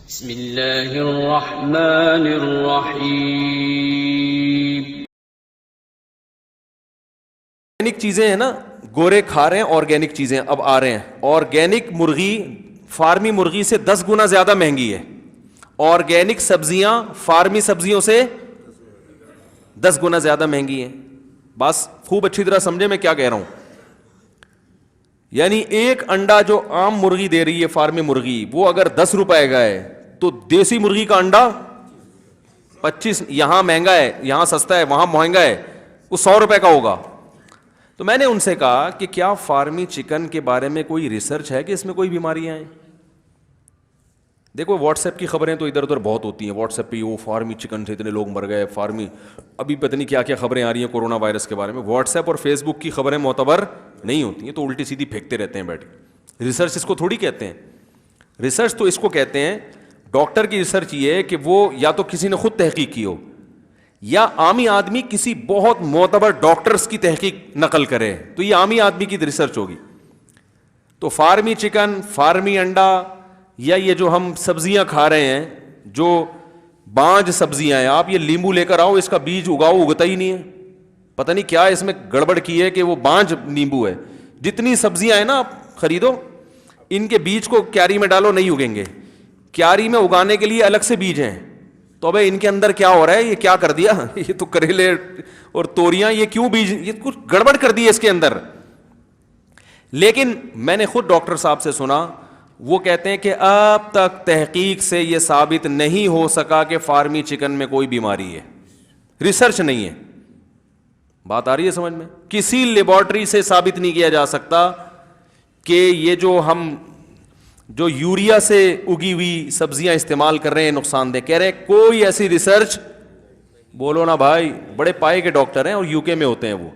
بسم اللہ الرحمن الرحیم. آرگینک چیزیں ہیں نا, گورے کھا رہے ہیں آرگینک چیزیں اب آ رہے ہیں. آرگینک مرغی فارمی مرغی سے 10 گنا زیادہ مہنگی ہے. آرگینک سبزیاں فارمی سبزیوں سے 10 گنا زیادہ مہنگی ہیں. بس خوب اچھی طرح سمجھے میں کیا کہہ رہا ہوں. یعنی ایک انڈا جو عام مرغی دے رہی ہے فارمی مرغی, وہ اگر 10 روپے کا ہے تو دیسی مرغی کا انڈا 25. یہاں مہنگا ہے, یہاں سستا ہے, وہاں مہنگا ہے, وہ 100 روپے کا ہوگا. تو میں نے ان سے کہا کہ کیا فارمی چکن کے بارے میں کوئی ریسرچ ہے کہ اس میں کوئی بیماریاں ہیں؟ دیکھو واٹس ایپ کی خبریں تو ادھر ادھر بہت ہوتی ہیں. واٹس ایپ پہ وہ فارمی چکن سے اتنے لوگ مر گئے, فارمی ابھی پتہ نہیں کیا کیا خبریں آ رہی ہیں کورونا وائرس کے بارے میں. واٹس ایپ اور فیس بک کی خبریں معتبر نہیں ہوتی ہیں, تو الٹی سیدھی پھینکتے رہتے ہیں بیٹھ کے. ریسرچ اس کو تھوڑی کہتے ہیں. ریسرچ تو اس کو کہتے ہیں, ڈاکٹر کی ریسرچ یہ ہے کہ وہ یا تو کسی نے خود تحقیق کی ہو, یا عامی آدمی کسی بہت معتبر ڈاکٹرز کی تحقیق نقل کرے, تو یہ عامی آدمی کی ریسرچ ہوگی. تو فارمی چکن, فارمی انڈا, یا یہ جو ہم سبزیاں کھا رہے ہیں جو بانج سبزیاں ہیں, آپ یہ لیمبو لے کر آؤ, اس کا بیج اگاؤ, اگتا ہی نہیں ہے. پتہ نہیں کیا اس میں گڑبڑ کی ہے کہ وہ بانج نیمبو ہے. جتنی سبزیاں ہیں نا آپ خریدو, ان کے بیج کو کیاری میں ڈالو, نہیں اگیں گے. کیاری میں اگانے کے لیے الگ سے بیج ہیں. تو ابے ان کے اندر کیا ہو رہا ہے, یہ کیا کر دیا, یہ تو کریلے اور توریاں, یہ کیوں بیج, یہ کچھ گڑبڑ کر دی ہے اس کے اندر. لیکن میں نے خود ڈاکٹر صاحب سے سنا, وہ کہتے ہیں کہ اب تک تحقیق سے یہ ثابت نہیں ہو سکا کہ فارمی چکن میں کوئی بیماری ہے. ریسرچ نہیں ہے. بات آ رہی ہے سمجھ میں؟ کسی لیبارٹری سے ثابت نہیں کیا جا سکتا کہ یہ جو ہم جو یوریا سے اگی ہوئی سبزیاں استعمال کر رہے ہیں نقصان دہ. کہہ رہے ہیں کوئی ایسی ریسرچ, بولو نا بھائی, بڑے پائے کے ڈاکٹر ہیں اور یو کے میں ہوتے ہیں, وہ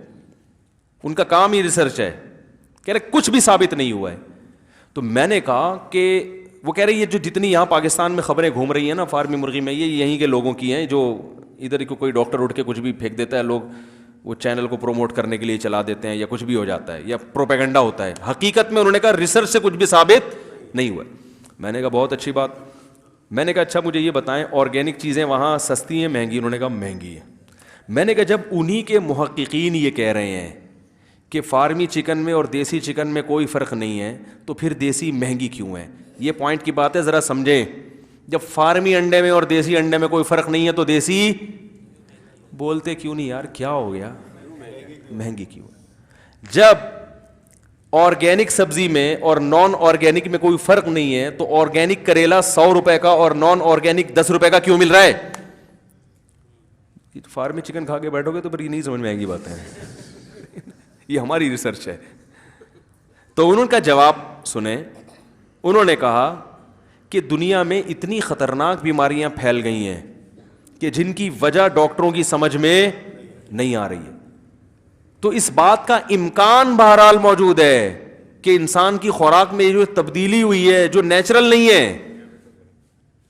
ان کا کام ہی ریسرچ ہے. کہہ رہے کچھ بھی ثابت نہیں ہوا ہے. تو میں نے کہا کہ وہ کہہ رہے یہ جو جتنی یہاں پاکستان میں خبریں گھوم رہی ہیں نا فارمی مرغی میں, یہ یہیں کے لوگوں کی ہیں, جو ادھر کو کوئی ڈاکٹر اٹھ کے کچھ بھی پھینک دیتا ہے, لوگ وہ چینل کو پروموٹ کرنے کے لیے چلا دیتے ہیں, یا کچھ بھی ہو جاتا ہے, یا پروپیگنڈا ہوتا ہے. حقیقت میں انہوں نے کہا ریسرچ سے کچھ بھی ثابت نہیں ہوا. میں نے کہا بہت اچھی بات. میں نے کہا اچھا مجھے یہ بتائیں آرگینک چیزیں وہاں سستی ہیں مہنگی؟ انہوں نے کہا مہنگی ہے. میں نے کہا جب انہی کے محققین یہ کہہ رہے ہیں کہ فارمی چکن میں اور دیسی چکن میں کوئی فرق نہیں ہے, تو پھر دیسی مہنگی کیوں ہے؟ یہ پوائنٹ کی بات ہے, ذرا سمجھیں. جب فارمی انڈے میں اور دیسی انڈے میں کوئی فرق نہیں ہے تو دیسی بولتے کیوں نہیں یار, کیا ہو گیا, مہنگی کیوں ہے؟ جب آرگینک سبزی میں اور نان آرگینک میں کوئی فرق نہیں ہے, تو آرگینک کریلا 100 روپے کا اور نان آرگینک 10 روپے کا کیوں مل رہا ہے؟ فارمی چکن کھا کے بیٹھو گے تو پھر یہ نہیں سمجھ میں آئیں گی باتیں. یہ ہماری ریسرچ ہے. تو انہوں کا جواب سنیں. انہوں نے کہا کہ دنیا میں اتنی خطرناک بیماریاں پھیل گئی ہیں کہ جن کی وجہ ڈاکٹروں کی سمجھ میں نہیں آ رہی ہے. تو اس بات کا امکان بہرحال موجود ہے کہ انسان کی خوراک میں جو تبدیلی ہوئی ہے جو نیچرل نہیں ہے.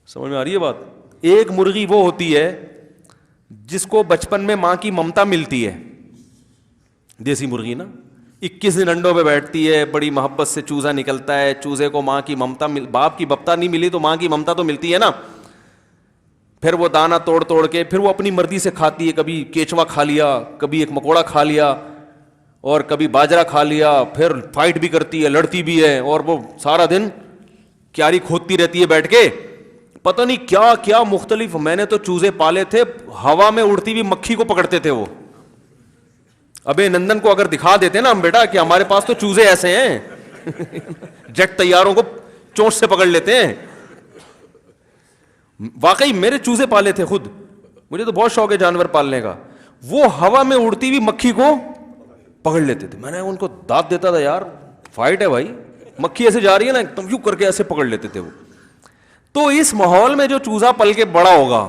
سمجھ میں آ رہی ہے بات؟ ایک مرغی وہ ہوتی ہے جس کو بچپن میں ماں کی ممتا ملتی ہے, دیسی مرغی نا, 21 دن انڈوں پہ بیٹھتی ہے, بڑی محبت سے چوزا نکلتا ہے, چوزے کو ماں کی ممتا باپ کی بپتا نہیں ملی تو ماں کی ممتا تو ملتی ہے نا. پھر وہ دانہ توڑ توڑ کے پھر وہ اپنی مرضی سے کھاتی ہے, کبھی کیچوا کھا لیا, کبھی ایک مکوڑا کھا لیا, اور کبھی باجرا کھا لیا. پھر فائٹ بھی کرتی ہے, لڑتی بھی ہے, اور وہ سارا دن کیاری کھودتی رہتی ہے بیٹھ کے, پتہ نہیں کیا کیا مختلف. میں نے تو چوزے پالے تھے, ہوا میں اڑتی ہوئی مکھی کو پکڑتے تھے وہ. ابے نندن کو اگر دکھا دیتے نا ہم بیٹا کہ ہمارے پاس تو چوزے ایسے ہیں, جیٹ طیاروں کو چونچ سے پکڑ لیتے ہیں. واقعی میرے چوزے پالے تھے خود, مجھے تو بہت شوق ہے جانور پالنے کا. وہ ہوا میں اڑتی ہوئی مکھی کو پکڑ لیتے تھے. میں نے ان کو دانت دیتا تھا, یار فائٹ ہے بھائی, مکھی ایسے جا رہی ہے نا, تم یوں کر کے ایسے پکڑ لیتے تھے وہ. تو اس ماحول میں جو چوزا پل کے بڑا ہوگا,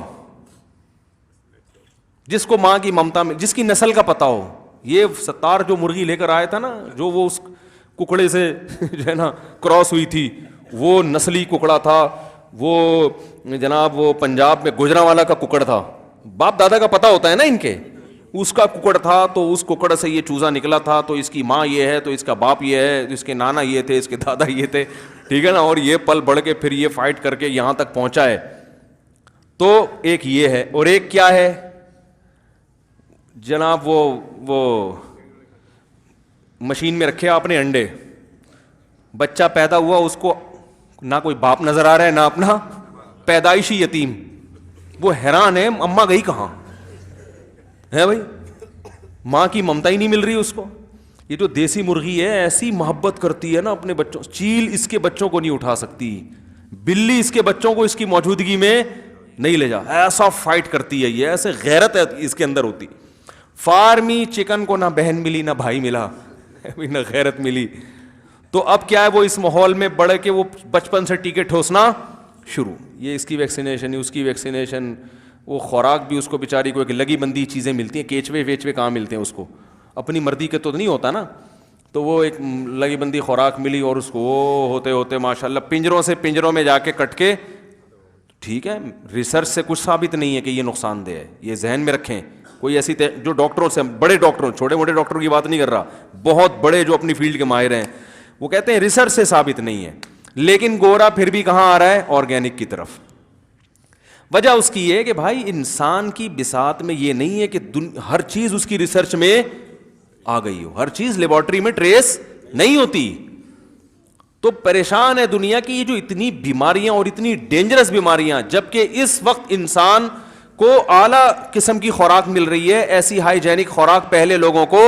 جس کو ماں کی ممتا میں, جس کی نسل کا پتہ ہو, یہ ستار جو مرغی لے کر آیا تھا نا, جو وہ اس ککڑے سے جو ہے نا کراس ہوئی تھی, وہ نسلی ککڑا تھا, وہ جناب وہ پنجاب میں گجرانوالا کا ککڑ تھا. باپ دادا کا پتہ ہوتا ہے نا ان کے, اس کا ککڑ تھا, تو اس ککڑ سے یہ چوزا نکلا تھا, تو اس کی ماں یہ ہے, تو اس کا باپ یہ ہے, اس کے نانا یہ تھے, اس کے دادا یہ تھے. ٹھیک ہے نا, اور یہ پل بڑھ کے پھر یہ فائٹ کر کے یہاں تک پہنچا ہے. تو ایک یہ ہے, اور ایک کیا ہے جناب, وہ مشین میں رکھے آپ نے انڈے, بچہ پیدا ہوا, اس کو نہ کوئی باپ نظر آ رہا ہے نہ اپنا پیدائشی یتیم, وہ حیران ہے اماں گئی کہاں ہے بھائی, ماں کی ممتا ہی نہیں مل رہی اس کو. یہ جو دیسی مرغی ہے ایسی محبت کرتی ہے نا اپنے بچوں, چیل اس کے بچوں کو نہیں اٹھا سکتی, بلی اس کے بچوں کو اس کی موجودگی میں نہیں لے جا, ایسا فائٹ کرتی ہے یہ, ایسے غیرت ہے اس کے اندر ہوتی. فارمی چکن کو نہ بہن ملی نہ بھائی ملا, نہ غیرت ملی. تو اب کیا ہے, وہ اس ماحول میں بڑھ کے وہ بچپن سے ٹیکے ٹھوسنا شروع, یہ اس کی ویکسینیشن, اس کی ویکسینیشن, وہ خوراک بھی اس کو بیچاری کو ایک لگی بندی چیزیں ملتی ہیں, کیچوے ویچوے کہاں ملتے ہیں اس کو, اپنی مرضی کے تو نہیں ہوتا نا, تو وہ ایک لگی بندی خوراک ملی اور اس کو وہ ہوتے ہوتے ماشاءاللہ پنجروں میں جا کے کٹ کے. ٹھیک ہے, ریسرچ سے کچھ ثابت نہیں ہے کہ یہ نقصان دہ ہے, یہ ذہن میں رکھیں. کوئی ایسی جو ڈاکٹروں سے, بڑے ڈاکٹروں, چھوٹے موٹے ڈاکٹروں کی بات نہیں کر رہا, بہت بڑے جو اپنی فیلڈ کے ماہر ہیں, وہ کہتے ہیں ریسرچ سے ثابت نہیں ہے. لیکن گورا پھر بھی کہاں آ رہا ہے, آرگینک کی طرف. وجہ اس کی یہ کہ بھائی انسان کی بساط میں یہ نہیں ہے کہ ہر چیز اس کی ریسرچ میں آ گئی ہو, ہر چیز لیبارٹری میں ٹریس نہیں ہوتی. تو پریشان ہے دنیا کی یہ جو اتنی بیماریاں اور اتنی ڈینجرس بیماریاں, جبکہ اس وقت انسان کو اعلیٰ قسم کی خوراک مل رہی ہے, ایسی ہائیجینک خوراک پہلے لوگوں کو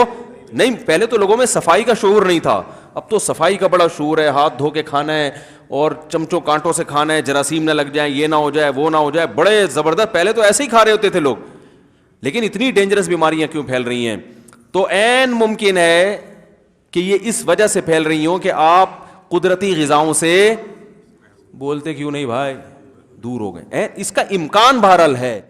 نہیں, پہلے تو لوگوں میں صفائی کا شعور نہیں تھا, اب تو صفائی کا بڑا شعور ہے, ہاتھ دھو کے کھانا ہے اور چمچوں کانٹوں سے کھانا ہے, جراثیم نہ لگ جائیں, یہ نہ ہو جائے, وہ نہ ہو جائے, بڑے زبردست. پہلے تو ایسے ہی کھا رہے ہوتے تھے لوگ, لیکن اتنی ڈینجرس بیماریاں کیوں پھیل رہی ہیں؟ تو عین ممکن ہے کہ یہ اس وجہ سے پھیل رہی ہوں کہ آپ قدرتی غذاؤں سے بولتے کیوں نہیں بھائی, دور ہو گئے. اس کا امکان بہرحال ہے.